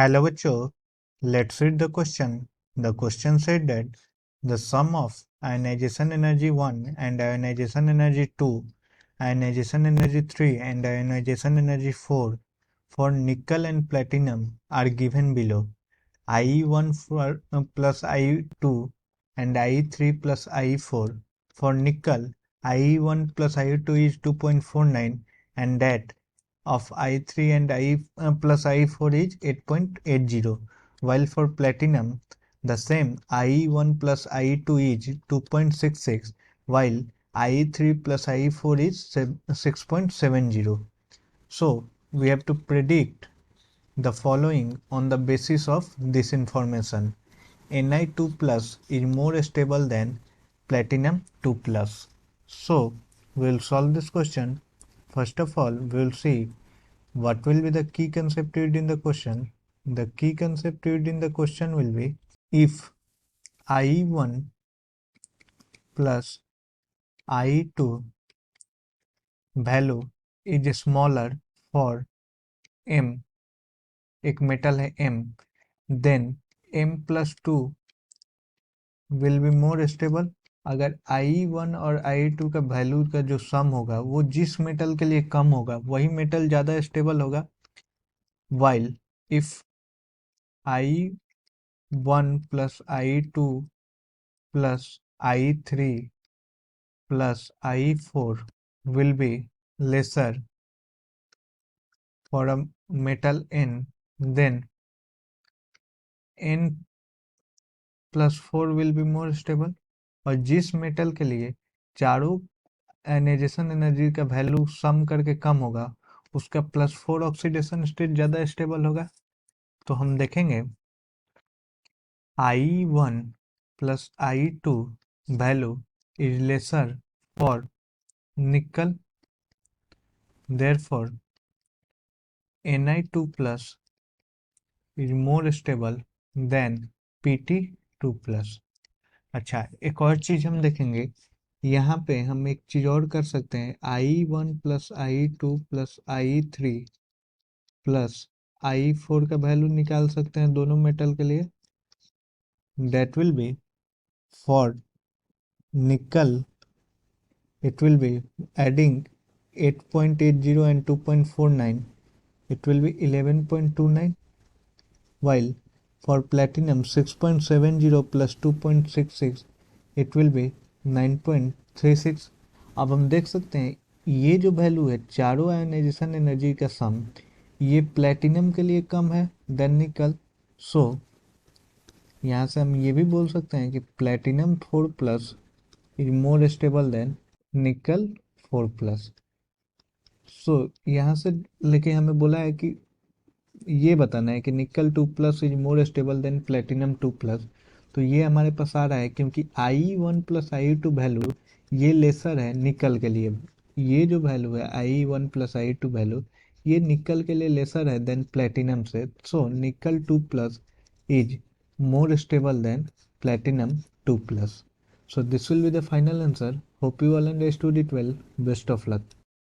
Hello बच्चों, let's read the question. The question said that the sum of ionization energy 1 and ionization energy 2, ionization energy 3 and ionization energy 4 for nickel and platinum are given below. IE1 plus IE2 and IE3 plus IE4. For nickel, IE1 plus IE2 is 2.49 and that of I3 and I plus I4 is 8.80, while for platinum the same IE1 plus IE2 is 2.66, while IE3 plus IE4 is 6.70. So we have to predict the following on the basis of this information. Ni2 plus is more stable than platinum 2 plus. So we will solve this question. First of all, we will see what will be the key concept used in the question. The key concept used in the question will be if I1 plus I2 value is smaller for M, एक metal है M, then M plus 2 will be more stable. अगर I1 और I2 का value का जो सम होगा वो जिस मेटल के लिए कम होगा वही मेटल ज़्यादा स्टेबल होगा. while if I1 plus I2 plus I3 plus I4 will be lesser for a metal N, then N plus 4 will be more stable. और जिस मेटल के लिए चारों आयनाइजेशन एनर्जी का वैल्यू सम करके कम होगा उसका +4 ऑक्सीडेशन स्टेट ज़्यादा स्टेबल होगा. तो हम देखेंगे I1 plus I2 value is lesser for nickel, therefore Ni2 plus is more stable than Pt2 plus. अच्छा, एक और चीज हम देखेंगे, यहाँ पे हम एक चीज और कर सकते हैं. I1 plus I2 plus I3 plus I4 का वैल्यू निकाल सकते हैं दोनों मेटल के लिए. That will be for nickel it will be adding 8.80 and 2.49, it will be 11.29, while for platinum 6.70 plus 2.66 it will be 9.36. अब हम देख सकते हैं ये जो वैल्यू है चारों आयोनाइजेशन एनर्जी का सम ये प्लेटिनम के लिए कम है देन निकल. सो यहाँ से हम ये भी बोल सकते हैं कि platinum 4 plus is more stable then निकल 4 प्लस. सो यहाँ से लेके हमें बोला है कि ये बताना है कि निकल 2 plus is more stable then platinum 2 plus. तो ये हमारे पास आ रहा है क्योंकि I1 प्लस I2 वैल्यू ये लेसर है निकल के लिए. ये जो वैल्यू है I1 प्लस I2 वैल्यू ये निकल के लिए लेसर है देन प्लेटिनम से. सो निकल 2 plus is more stable than platinum 2 plus. So this will be the final answer. Hope you all understood it well. Best of luck.